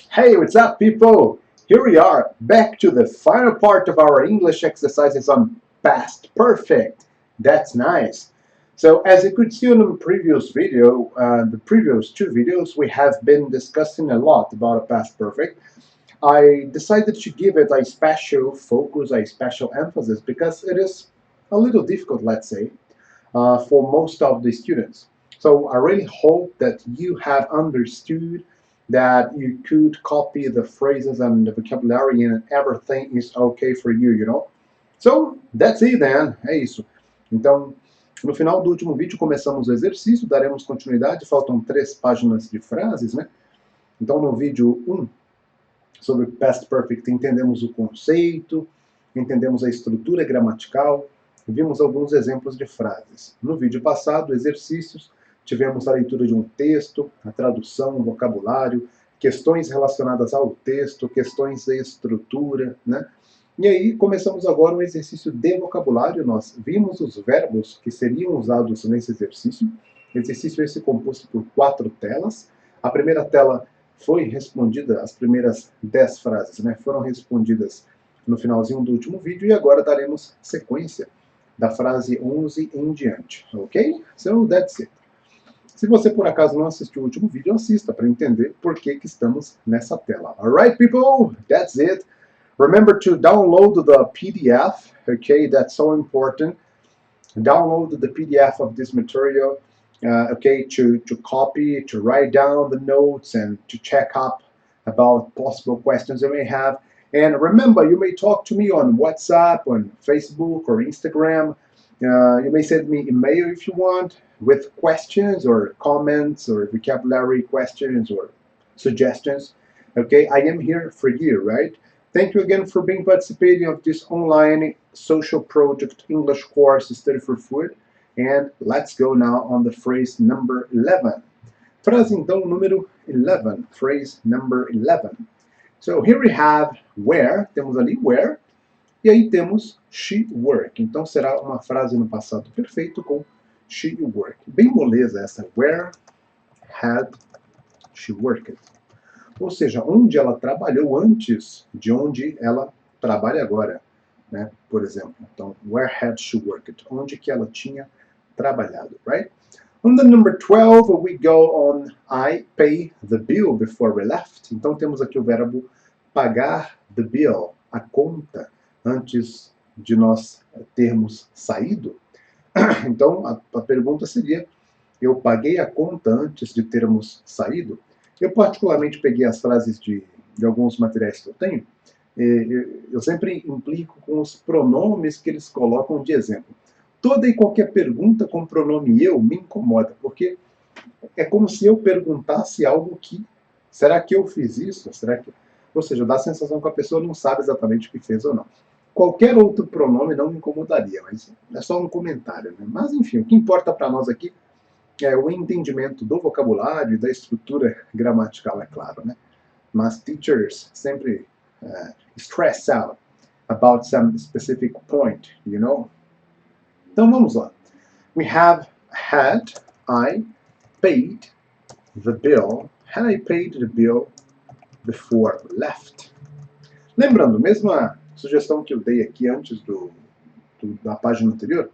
Hey, what's up, people? Here we are, back to the final part of our English exercises on past perfect. That's nice. So, as you could see on the previous video, the previous two videos, we have been discussing a lot about a past perfect. I decided to give it a special focus, a special emphasis, because it is a little difficult, let's say, for most of the students. So I really hope that you have understood that you could copy the phrases and the vocabulary and everything is okay for you. So that's it then. É isso. Então, no final do último vídeo começamos o exercício, daremos continuidade, faltam 3 páginas de frases, né? Então no vídeo 1 sobre Past Perfect entendemos o conceito, entendemos a estrutura gramatical, vimos alguns exemplos de frases. No vídeo passado, exercícios, tivemos a leitura de um texto, a tradução, o vocabulário, questões relacionadas ao texto, questões de estrutura, né? E aí começamos agora um exercício de vocabulário. Nós vimos os verbos que seriam usados nesse exercício. Exercício esse composto por 4 telas. A primeira tela foi respondida, as primeiras 10 frases, né, foram respondidas no finalzinho do último vídeo e agora daremos sequência da frase 11 em diante, ok? So that's it. Se você por acaso não assistiu o último vídeo, assista para entender por que estamos nessa tela. Alright, people? That's it. Remember to download the PDF, okay? That's so important. Download the PDF of this material, okay, to copy, to write down the notes, and to check up about possible questions you may have. And remember, you may talk to me on WhatsApp, on Facebook, or Instagram. You may send me email if you want with questions or comments or vocabulary questions or suggestions. Okay, I am here for you, right? Thank you again for being participating of this online social project English course Study for Food. And let's go now on the phrase number 11. Frase então número 11. Phrase number 11. So here we have where, temos ali where, e aí temos she work. Então será uma frase no passado perfeito com she work. Bem moleza essa. Where had she worked? Ou seja, onde ela trabalhou antes de onde ela trabalha agora, né? Por exemplo, então, where had she worked? Onde que ela tinha trabalhado, right? On the number 12, we go on I pay the bill before we left. Então temos aqui o verbo pagar the bill, a conta, antes de nós termos saído. Então a pergunta seria, eu paguei a conta antes de termos saído? Eu particularmente peguei as frases de alguns materiais que eu tenho, eu sempre implico com os pronomes que eles colocam de exemplo. Toda e qualquer pergunta com pronome eu me incomoda, porque é como se eu perguntasse algo que, será que eu fiz isso? Será que... Ou seja, dá a sensação que a pessoa não sabe exatamente o que fez ou não. Qualquer outro pronome não me incomodaria, mas é só um comentário, né? Mas enfim, o que importa para nós aqui é o entendimento do vocabulário e da estrutura gramatical, é claro, né? Mas teachers sempre stress out about some specific point, you know? Então vamos lá. We have had I paid the bill. Had I paid the bill before left? Lembrando, mesma sugestão que eu dei aqui antes da página anterior,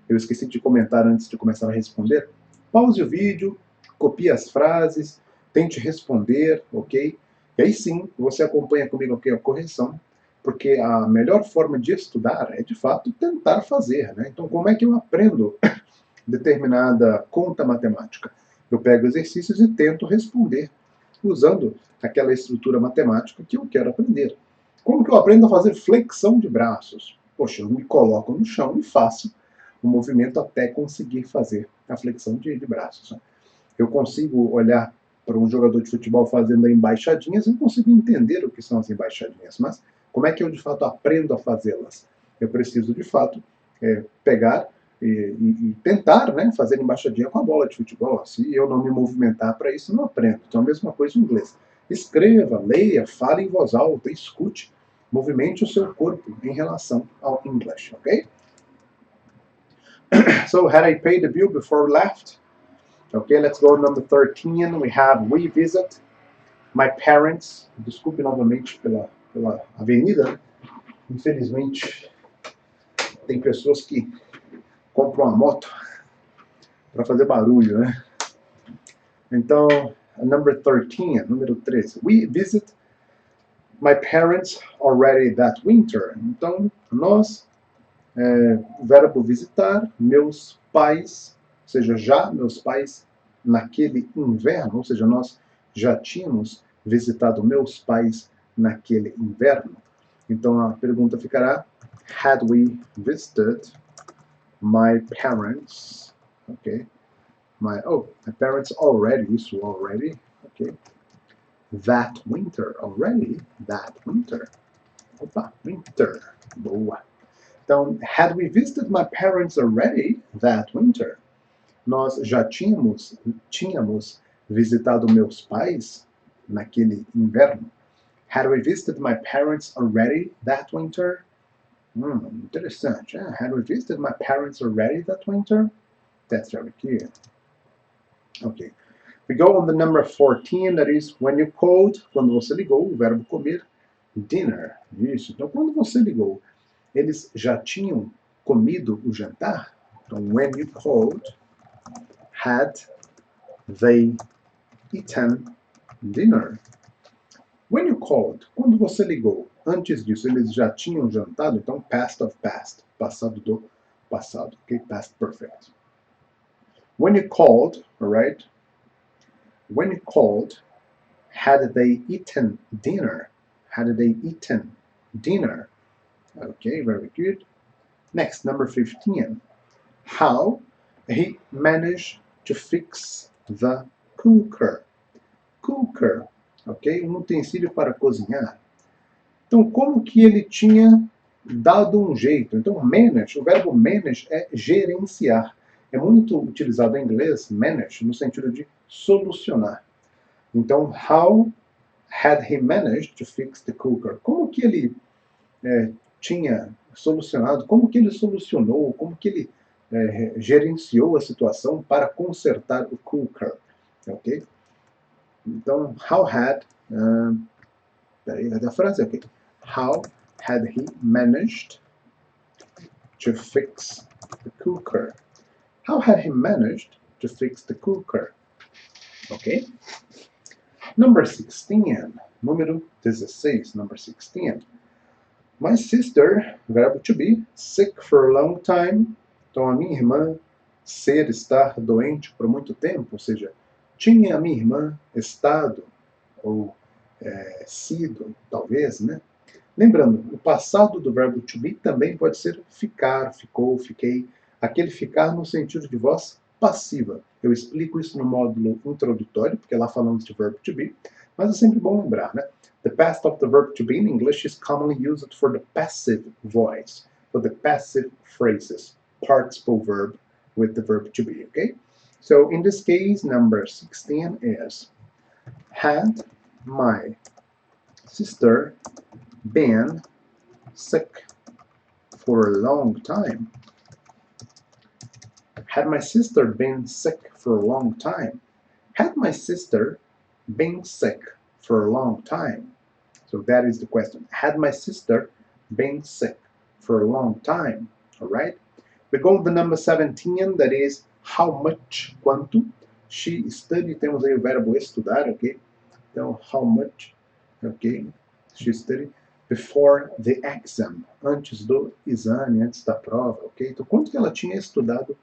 eu esqueci de comentar antes de começar a responder. Pause o vídeo, copie as frases, tente responder, ok? E aí sim, você acompanha comigo aqui a correção, porque a melhor forma de estudar é, de fato, tentar fazer, né? Então, como é que eu aprendo determinada conta matemática? Eu pego exercícios e tento responder usando aquela estrutura matemática que eu quero aprender. Como que eu aprendo a fazer flexão de braços? Poxa, eu me coloco no chão e faço o movimento até conseguir fazer a flexão de braços. Né? Eu consigo olhar para um jogador de futebol fazendo embaixadinhas, eu consigo entender o que são as embaixadinhas, mas como é que eu de fato aprendo a fazê-las? Eu preciso de fato pegar e tentar, né, fazer embaixadinha com a bola de futebol. Se eu não me movimentar para isso, não aprendo. Então a mesma coisa em inglês. Escreva, leia, fale em voz alta, escute, movimente o seu corpo em relação ao inglês, ok? So, had I paid the bill before we left? Okay, let's go to number 13. We have revisit. My parents, desculpe novamente pela avenida, infelizmente tem pessoas que compram uma moto para fazer barulho, né? Então, number 13, número 13. We visit my parents already that winter. Então, nós, o verbo visitar, meus pais, ou seja, já meus pais naquele inverno, ou seja, nós já tínhamos visitado meus pais naquele inverno. Então, a pergunta ficará, had we visited my parents, ok? My parents already, isso already, ok? That winter, already, that winter. Opa, winter, boa. Então, had we visited my parents already that winter? Nós já tínhamos visitado meus pais naquele inverno. Had we visited my parents already that winter? Interessante. Had we visited my parents already that winter? That's very clear. Okay. We go on the number 14, that is when you called, quando você ligou, o verbo comer, dinner. Isso. Então, quando você ligou, eles já tinham comido o jantar? Então, when you called, had they eaten dinner? When you called, quando você ligou, antes disso, eles já tinham jantado? Então, past of past, passado do passado, ok? Past perfect. When you called, all right? When you called, had they eaten dinner? Had they eaten dinner? Okay, very good. Next, number 15. How he managed to fix the cooker. Cooker, ok? Um utensílio para cozinhar. Então, como que ele tinha dado um jeito? Então, manage, o verbo manage é gerenciar. É muito utilizado em inglês, manage, no sentido de solucionar. Então, how had he managed to fix the cooker? Como que ele tinha solucionado, como que ele solucionou, como que ele gerenciou a situação para consertar o cooker, ok? Então, how had, peraí, a frase é ok. How had he managed to fix the cooker? How had he managed to fix the cooker? Ok? Number 16, número 16, number 16. My sister, verbo to be, sick for a long time. Então, a minha irmã estar doente por muito tempo, ou seja, tinha a minha irmã estado, ou sido, talvez, né? Lembrando, o passado do verbo to be também pode ser ficar, ficou, fiquei. Aquele ficar no sentido de voz passiva. Eu explico isso no módulo introdutório, porque lá falamos de verbo to be, mas é sempre bom lembrar, né? The past of the verb to be in English is commonly used for the passive voice, for the passive phrases, participle verb with the verb to be, okay? So in this case, number 16 is, had my sister been sick for a long time? Had my sister been sick for a long time? Had my sister been sick for a long time? So that is the question. Had my sister been sick for a long time? All right. We go to the number 17, that is how much, quanto. She studied, temos aí o verbo estudar, ok? Então, how much, ok? She studied before the exam, antes do exame, antes da prova, ok? Então, quanto que ela tinha estudado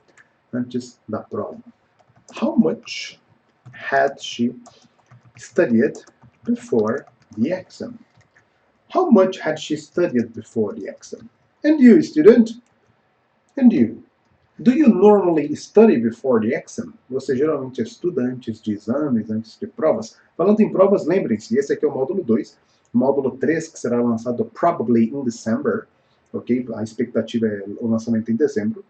antes da prova? How much had she studied before the exam? How much had she studied before the exam? And you, student? And you? Do you normally study before the exam? Você geralmente estuda antes de exames, antes de provas? Falando em provas, lembrem-se, esse aqui é o módulo 2. Módulo 3, que será lançado probably in December. Ok? A expectativa é o lançamento em dezembro.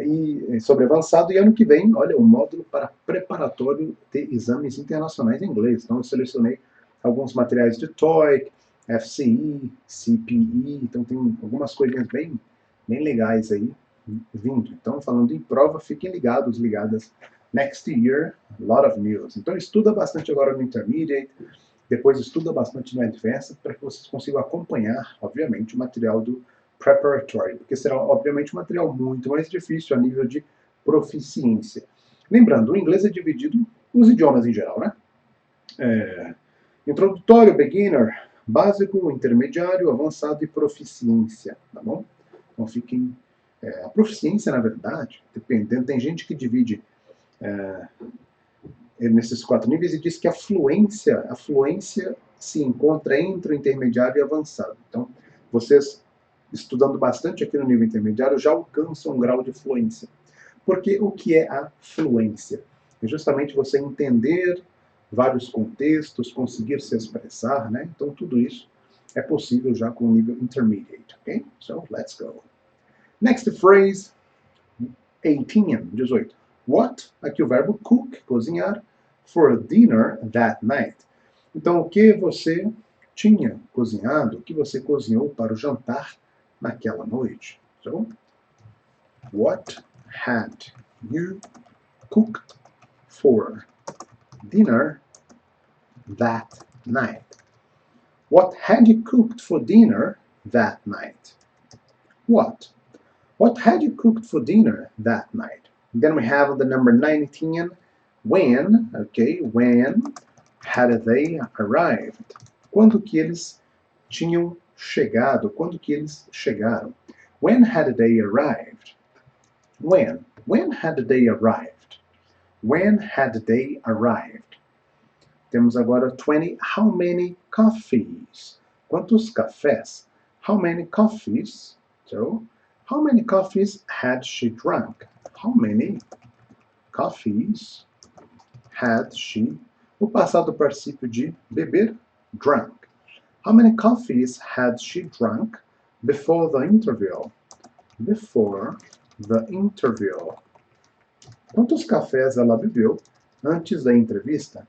E sobre avançado, e ano que vem, olha, o módulo para preparatório de exames internacionais em inglês. Então, eu selecionei alguns materiais de TOEIC, FCI, CPE, então tem algumas coisinhas bem legais aí vindo. Então, falando em prova, fiquem ligados, ligadas Next year, a lot of news. Então estuda bastante agora no Intermediate, depois estuda bastante no Advanced para que vocês consigam acompanhar, obviamente, o material do Preparatory, porque será, obviamente, um material muito mais difícil a nível de proficiência. Lembrando, o inglês é dividido, os idiomas em geral, né? Introdutório, beginner, básico, intermediário, avançado e proficiência, tá bom? Então fiquem... a proficiência, na verdade, dependendo, tem gente que divide nesses 4 níveis e diz que a fluência se encontra entre o intermediário e o avançado. Então, vocês, estudando bastante aqui no nível intermediário, já alcançam um grau de fluência. Porque o que é a fluência? É justamente você entender vários contextos, conseguir se expressar, né? Então, tudo isso é possível já com o nível intermediate, ok? So, let's go. Next phrase, 18. What? Aqui o verbo cook, cozinhar, for dinner that night. Então, o que você tinha cozinhado, o que você cozinhou para o jantar naquela noite? So, what had you cooked for dinner that night? What had you cooked for dinner that night? What? What had you cooked for dinner that night? Then we have the number 19. When, okay, when had they arrived? Quando que eles tinham chegado? Quando que eles chegaram? When had they arrived? When? When had they arrived? When had they arrived? Temos agora 20. How many coffees? Quantos cafés? How many coffees? So, how many coffees had she drunk? How many coffees had she? O passado particípio de beber, drunk. How many coffees had she drunk before the interview? Before the interview. Quantos cafés ela bebeu antes da entrevista?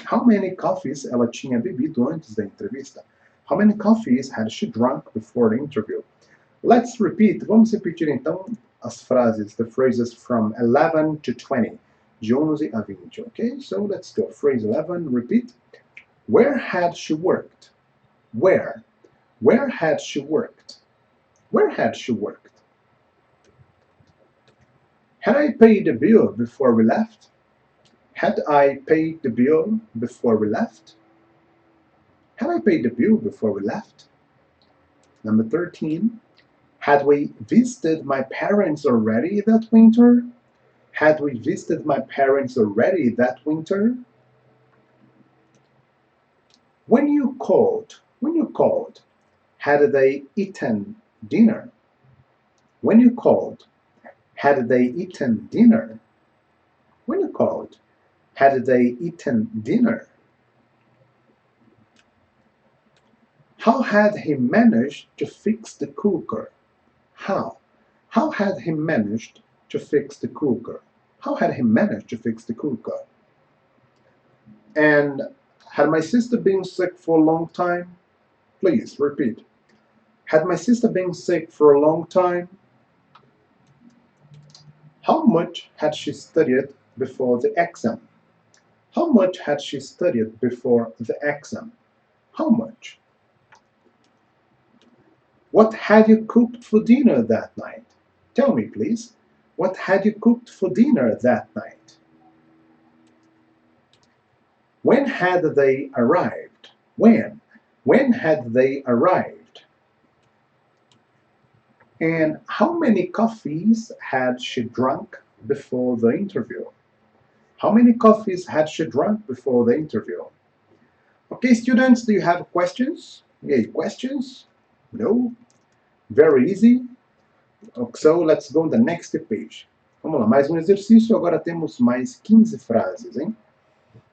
How many coffees ela tinha bebido antes da entrevista? How many coffees had she drunk before the interview? Let's repeat. Vamos repetir então as frases, the phrases from 11 to 20. De 11 a 20, okay? So let's go. Phrase 11, repeat. Where had she worked? Where? Where had she worked? Where had she worked? Had I paid the bill before we left? Had I paid the bill before we left? Had I paid the bill before we left? Number 13. Had we visited my parents already that winter? Had we visited my parents already that winter? When you called, had they eaten dinner? When you called, had they eaten dinner? When you called, had they eaten dinner? How had he managed to fix the cooker? How? How had he managed to fix the cooker? How had he managed to fix the cooker? And had my sister been sick for a long time? Please repeat. Had my sister been sick for a long time? How much had she studied before the exam? How much had she studied before the exam? How much? What had you cooked for dinner that night? Tell me, please. What had you cooked for dinner that night? When had they arrived? When? When had they arrived? And how many coffees had she drunk before the interview? How many coffees had she drunk before the interview? Okay, students, do you have questions? Any questions? No? Very easy. So let's go on the next page. Vamos lá, mais um exercício. Agora temos mais 15 frases, hein?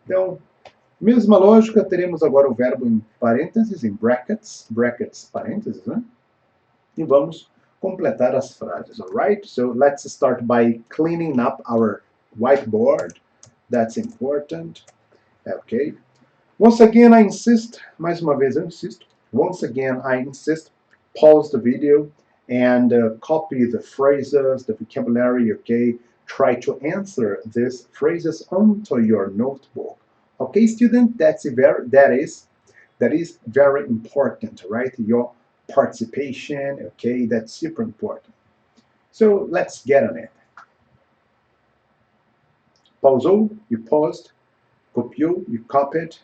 Então, mesma lógica, teremos agora o verbo em parênteses, em brackets, parênteses, né? E vamos completar as frases, alright? So let's start by cleaning up our whiteboard. That's important. Okay. Once again, I insist, mais uma vez eu insisto, once again, I insist, pause the video and copy the phrases, the vocabulary, okay? try to answer these phrases onto your notebook. Okay, student, that is very important, right? Your participation, okay, that's super important. So let's get on it. Pausou, you paused. Copiou, you copied.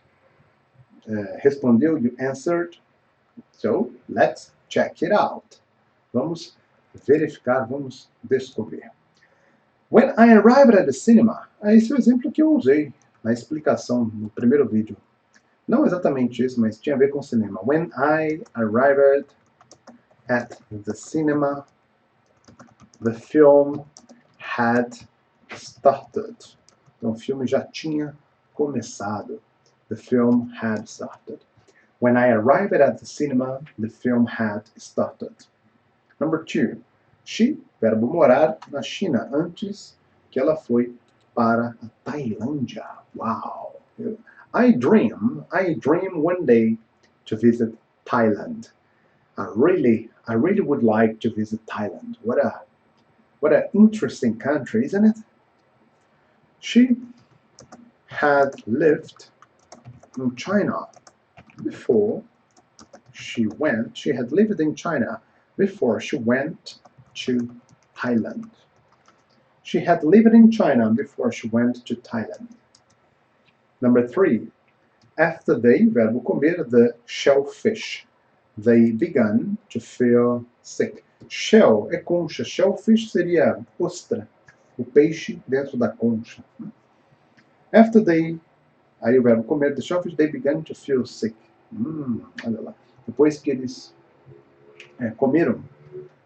Respondeu, you answered. So let's check it out. Vamos verificar, vamos descobrir. When I arrived at the cinema, esse é o exemplo que eu usei na explicação no primeiro vídeo. Não exatamente isso, mas tinha a ver com cinema. When I arrived at the cinema, the film had started. Então o filme já tinha começado. The film had started. When I arrived at the cinema, the film had started. Number 2. She, verbo morar, na China, antes que ela foi para a Tailândia. Wow! I dream one day to visit Thailand. I really would like to visit Thailand. What an interesting country, isn't it? She had lived in China before she had lived in China before she went to Thailand. She had lived in China before she went to Thailand. Number 3. After they, verbo comer, the shellfish, they began to feel sick. Shell é concha. Shellfish seria ostra, o peixe dentro da concha. After they, aí o verbo comer, the shellfish, they began to feel sick. Olha lá. Depois que eles comeram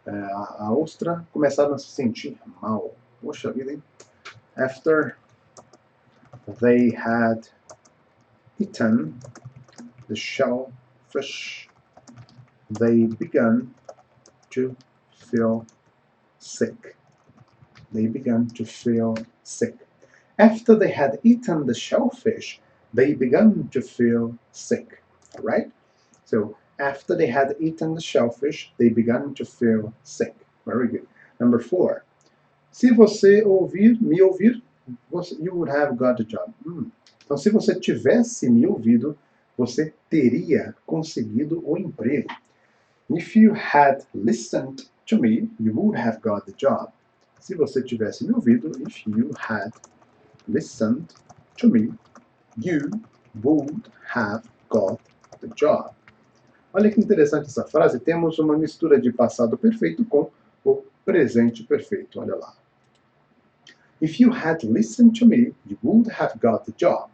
a ostra, começaram a se sentir mal. Poxa vida, hein? After they had eaten the shellfish, they began to feel sick. They began to feel sick. After they had eaten the shellfish, they began to feel sick. All right? So, after they had eaten the shellfish, they began to feel sick. Very good. Number 4. Se você me ouvir, you would have got a job. Então, se você tivesse me ouvido, você teria conseguido o emprego. If you had listened to me, you would have got the job. Se você tivesse me ouvido, if you had listened to me, you would have got the job. Olha que interessante essa frase. Temos uma mistura de passado perfeito com o presente perfeito. Olha lá. If you had listened to me, you would have got the job.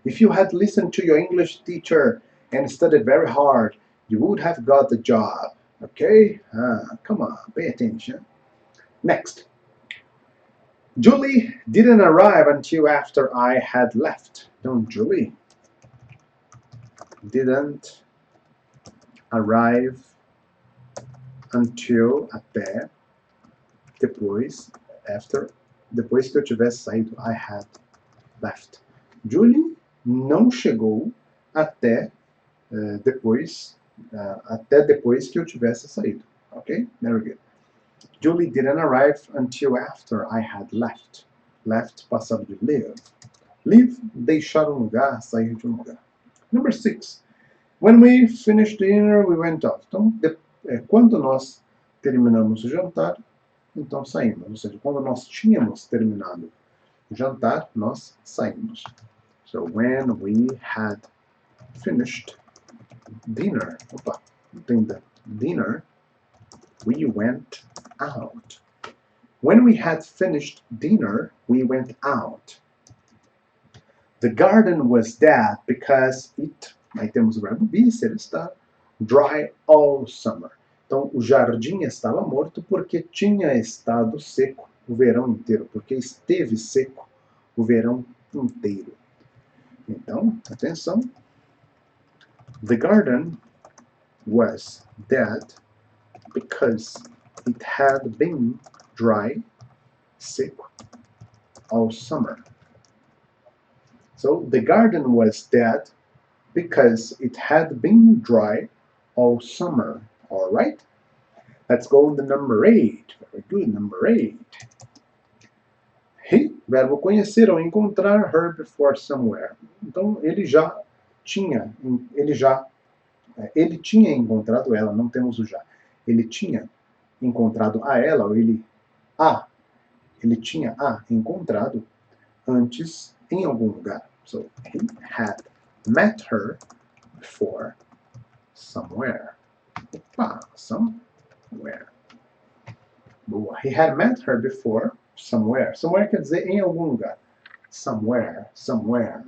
If you had listened to your English teacher and studied very hard, you would have got the job. Okay? Come on, pay attention. Next. Julie didn't arrive until after I had left. Então, Julie didn't arrive until, até, depois que eu tivesse saído. I had left. Julie não chegou até depois que eu tivesse saído. Ok? Very good. Julie didn't arrive until after I had left. Left, passado de live. Leave, deixar um lugar, sair de um lugar. Number 6. When we finished dinner, we went out. Então, quando nós terminamos o jantar, então saímos. Ou seja, quando nós tínhamos terminado o jantar, nós saímos. So, when we had finished dinner, dinner, we went out. When we had finished dinner, we went out. The garden was dead because aí temos o verbo be, ser estar, dry all summer. Então, o jardim estava morto porque tinha estado seco o verão inteiro, porque esteve seco o verão inteiro. Então, atenção. The garden was dead because it had been dry, seco, all summer. So, the garden was dead because it had been dry all summer. All right? Let's go on to number 8. Very good, number 8. He, verbo conhecer ou encontrar, her before somewhere. Então ele tinha, ele tinha encontrado ela, não temos o já. Ele tinha encontrado a ela, ou ele tinha a encontrado antes em algum lugar. So, he had met her before somewhere. Opa, somewhere. Boa. He had met her before somewhere. Somewhere quer dizer em algum lugar. Somewhere, somewhere.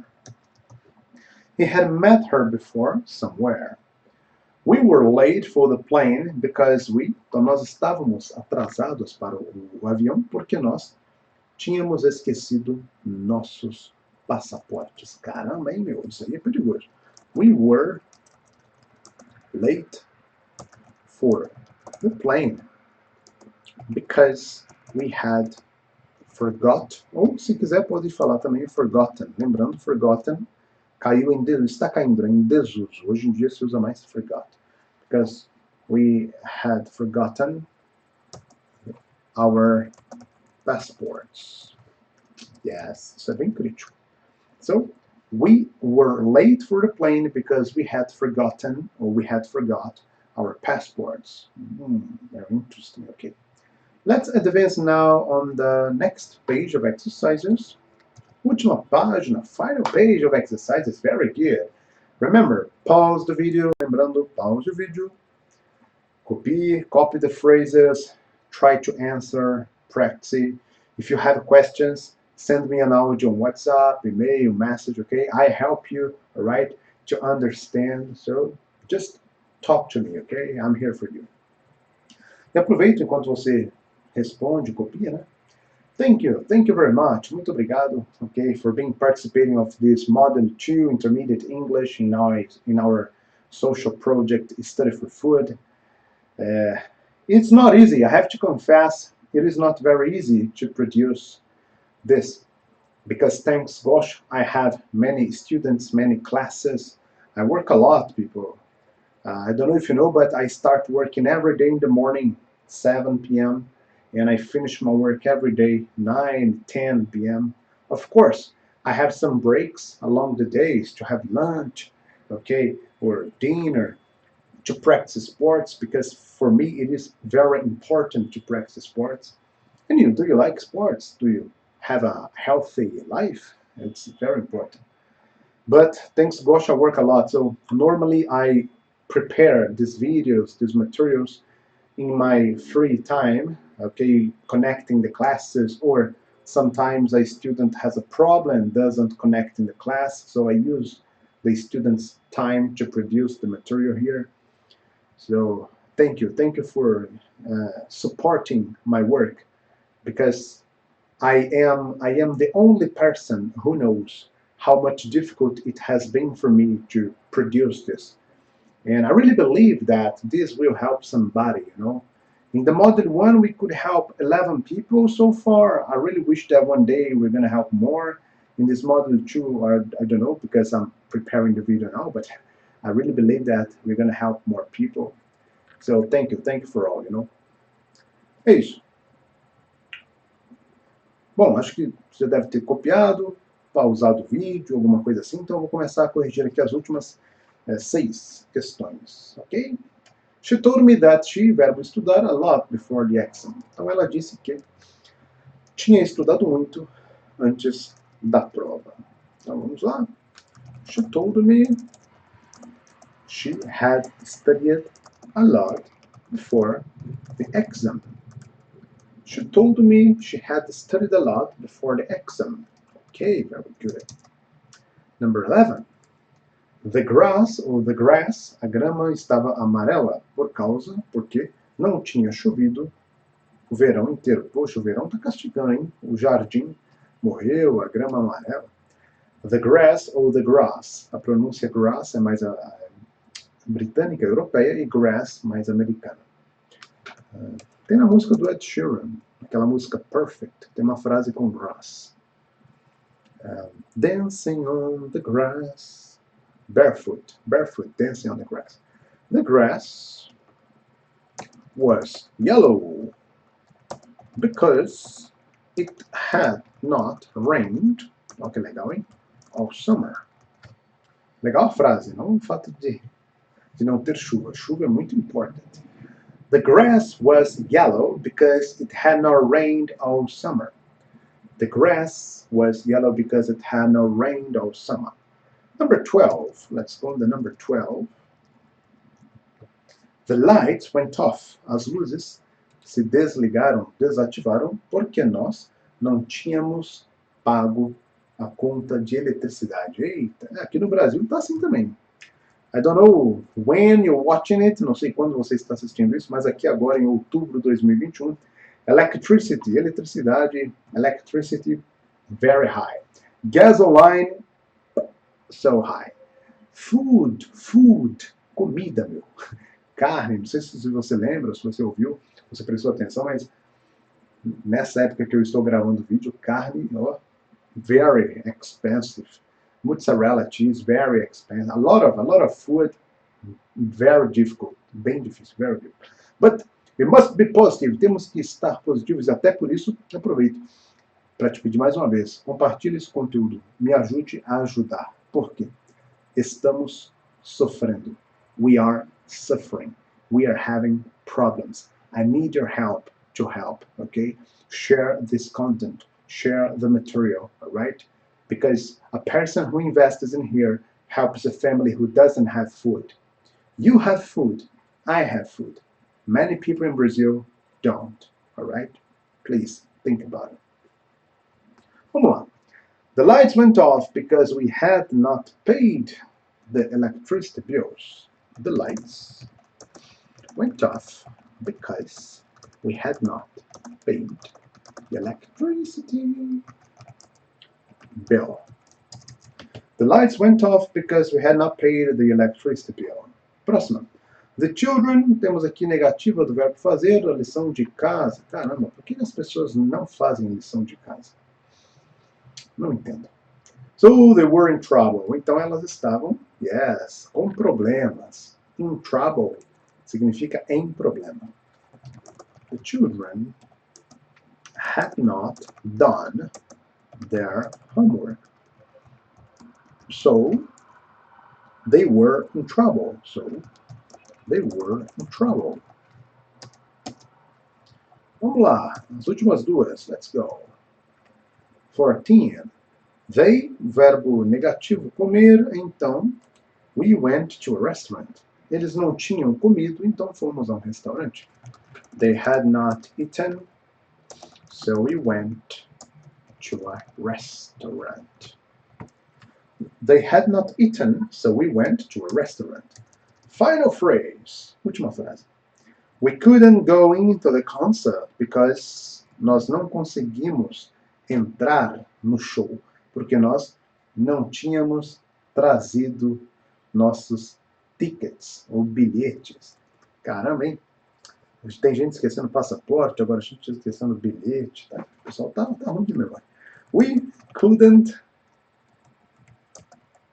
He had met her before somewhere. We were late for the plane because então nós estávamos atrasados para o avião porque nós tínhamos esquecido nossos passaportes. Caramba, hein, meu? Isso aí é perigoso. We were late for the plane because we had forgot, ou se quiser pode falar também forgotten. Lembrando, forgotten está caindo em desuso. Hoje em dia se usa mais forgot. Because we had forgotten our passports. Yes, isso é bem crítico. So, we were late for the plane because we had forgotten, or we had forgot, our passports. Very interesting, okay. Let's advance now on the next page of exercises. Última página, final page of exercises, very good. Remember, pause the video, lembrando, pause the video, copy the phrases, try to answer, practice. If you have questions, send me an audio on WhatsApp, email, message, okay? I help you, all right, to understand. So just talk to me, okay? I'm here for you. E aproveito enquanto você responde, copia, né? Thank you very much. Muito obrigado, okay, for being participating of this Model 2 Intermediate English in our social project Study for Food. It's not easy, I have to confess, it is not very easy to produce this, because thanks gosh, I have many students, many classes. I work a lot, people. I don't know if you know, but I start working every day in the morning, 7 p.m., and I finish my work every day, 9, 10 p.m. Of course, I have some breaks along the days to have lunch, okay, or dinner, to practice sports, because for me it is very important to practice sports. And you, do you like sports? Do you have a healthy life? It's very important. But thanks gosh, I work a lot. So normally I prepare these videos, these materials in my free time, okay, connecting the classes, or sometimes a student has a problem, doesn't connect in the class, so I use the student's time to produce the material here. So thank you for supporting my work, because I am the only person who knows how much difficult it has been for me to produce this. And I really believe that this will help somebody, you know. In the Model 1, we could help 11 people so far. I really wish that one day we're going to help more. In this Model 2, I don't know, because I'm preparing the video now, but I really believe that we're going to help more people. So thank you for all, you know. É isso. Bom, acho que você deve ter copiado, pausado o vídeo, alguma coisa assim, então eu vou começar a corrigir aqui as últimas 6 questões, ok? She told me that she, verbo estudar, a lot before the exam. Então ela disse que tinha estudado muito antes da prova. Então vamos lá. She told me she had studied a lot before the exam. She told me she had studied a lot before the exam. Okay, very good. Number 11. The grass, ou the grass, a grama estava amarela porque não tinha chovido o verão inteiro. Poxa, o verão tá castigando, hein? O jardim morreu, a grama amarela. The grass ou the grass. A pronúncia grass é mais a britânica, europeia, e grass mais americana. Tem na música do Ed Sheeran, aquela música Perfect, tem uma frase com grass. Dancing on the grass. Barefoot, dancing on the grass. The grass was yellow because It had not rained. Olha que legal, hein? All summer. Legal a frase, não o fato de não ter chuva. Chuva é muito importante. The grass was yellow because it had not rained all summer. The grass was yellow because it had not rained all summer. Number 12. Let's go to number 12. The lights went off. As luzes se desligaram, desativaram, porque nós não tínhamos pago a conta de eletricidade. Eita, aqui no Brasil está assim também. I don't know when you're watching it, não sei quando você está assistindo isso, mas aqui agora em outubro de 2021, electricity, eletricidade, electricity, very high. Gasoline, so high. Food, comida, meu. Carne, não sei se você lembra, se você ouviu, você prestou atenção, mas nessa época que eu estou gravando o vídeo, carne, ó, very expensive. Mozzarella cheese, very expensive. A lot of food, very difficult. Bem difícil, very difficult. But we must be positive. Temos que estar positivos. E até por isso, aproveito para te pedir mais uma vez, compartilhe esse conteúdo. Me ajude a ajudar. Por quê? Estamos sofrendo. We are suffering. We are having problems. I need your help to help, okay? Share this content. Share the material, all right? Because a person who invests in here helps a family who doesn't have food. You have food. I have food. Many people in Brazil don't, all right? Please think about it. Vamos lá. The lights went off because we had not paid the electricity bills. The lights went off because we had not paid the electricity bill. The lights went off because we had not paid the electricity bill. Próxima. The children, temos aqui negativa do verbo fazer, a lição de casa. Caramba, por que as pessoas não fazem lição de casa? Não entendo. So they were in trouble. Então elas estavam, yes, com problemas. In trouble significa em problema. The children had not done their homework. So they were in trouble. Vamos lá, as últimas duas. Let's go. 14. They, verbo negativo, comer, então we went to a restaurant. Eles não tinham comido, então fomos a um restaurante. They had not eaten, so we went to a restaurant. They had not eaten, so we went to a restaurant. Final phrase, última frase. We couldn't go into the concert because nós não conseguimos entrar no show, porque nós não tínhamos trazido nossos tickets ou bilhetes. Caramba, hein? Tem gente esquecendo passaporte, agora a gente esquecendo bilhete. Tá? O pessoal tá ruim de memória. We couldn't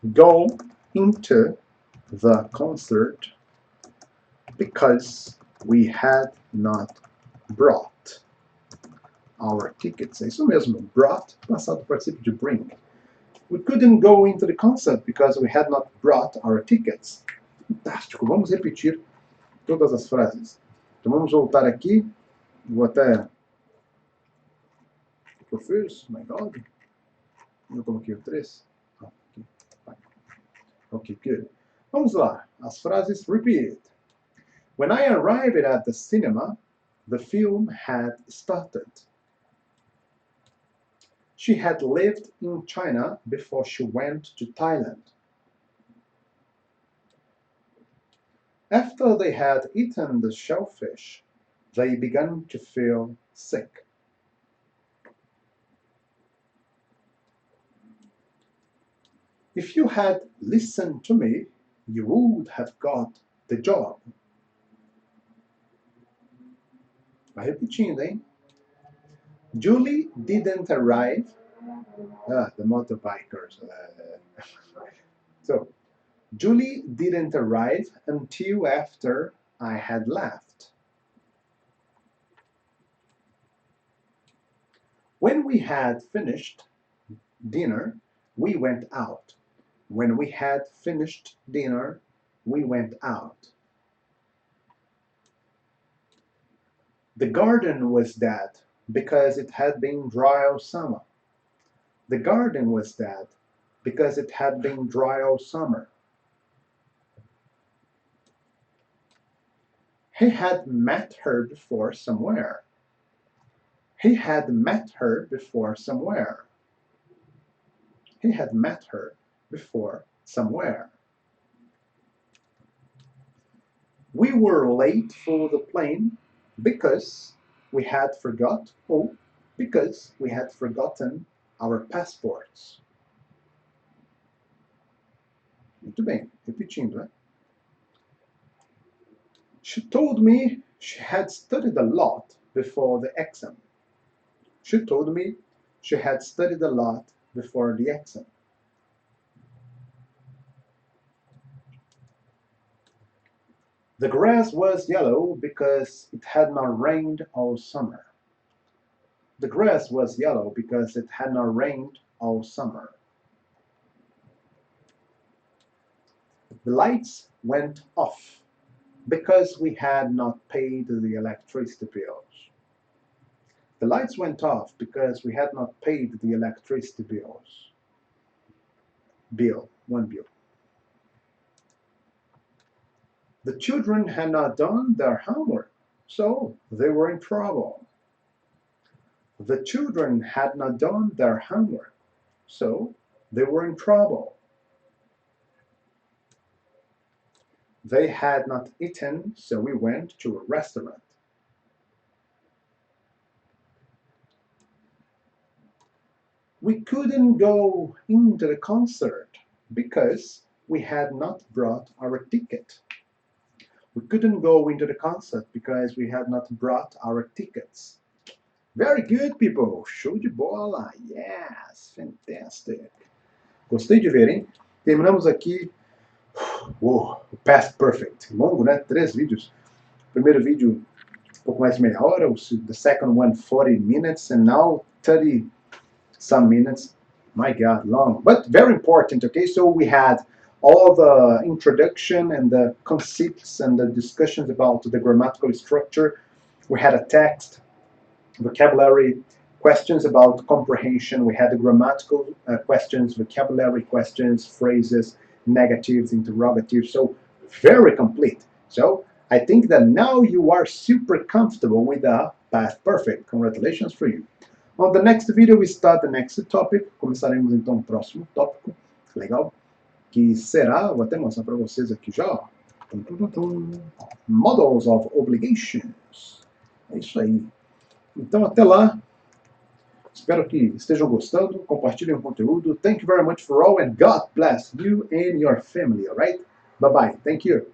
go into the concert because we had not brought our tickets. É isso mesmo, brought, passado participio de bring. We couldn't go into the concert because we had not brought our tickets. Fantástico, vamos repetir todas as frases. Então vamos voltar aqui, vou até... O que eu fiz? My God. Eu coloquei o 3. Ok, good. Vamos lá, as frases repeat. When I arrived at the cinema, the film had started. She had lived in China before she went to Thailand. After they had eaten the shellfish, they began to feel sick. If you had listened to me, you would have got the job. Vai repetindo, hein? Julie didn't arrive. The motorbikers. So, Julie didn't arrive until after I had left. When we had finished dinner, we went out. When we had finished dinner, we went out. The garden was dead because it had been dry all summer. The garden was dead because it had been dry all summer. He had met her before somewhere. He had met her before somewhere. He had met her before somewhere. We were late for the plane because we had forgotten our passports. Muito bem, repetindo, né? She told me she had studied a lot before the exam. She told me she had studied a lot before the exam. The grass was yellow because it had not rained all summer. The grass was yellow because it had not rained all summer. The lights went off because we had not paid the electricity bills. The lights went off because we had not paid the electricity bills. One bill. The children had not done their homework, so they were in trouble. The children had not done their homework, so they were in trouble. They had not eaten, so we went to a restaurant. We couldn't go into the concert because we had not brought our ticket. We couldn't go into the concert because we had not brought our tickets. Very good, people. Show de bola. Yes, fantastic. Gostei de ver, hein? Terminamos aqui o Past Perfect. Longo, né? 3 vídeos. Primeiro vídeo, um pouco mais de meia hora. The second one, 40 minutes. And now 30 some minutes. My God, long. But very important, okay? So we had all the introduction and the concepts and the discussions about the grammatical structure. We had a text, vocabulary, questions about comprehension. We had the grammatical questions, vocabulary questions, phrases, negatives, interrogatives. So very complete. So I think that now you are super comfortable with the past perfect. Congratulations for you. On the next video, we start the next topic. Começaremos então o próximo tópico. Legal? Que será, vou até mostrar para vocês aqui já. Models of obligations. É isso aí. Então, até lá. Espero que estejam gostando. Compartilhem o conteúdo. Thank you very much for all and God bless you and your family, alright? Bye-bye. Thank you.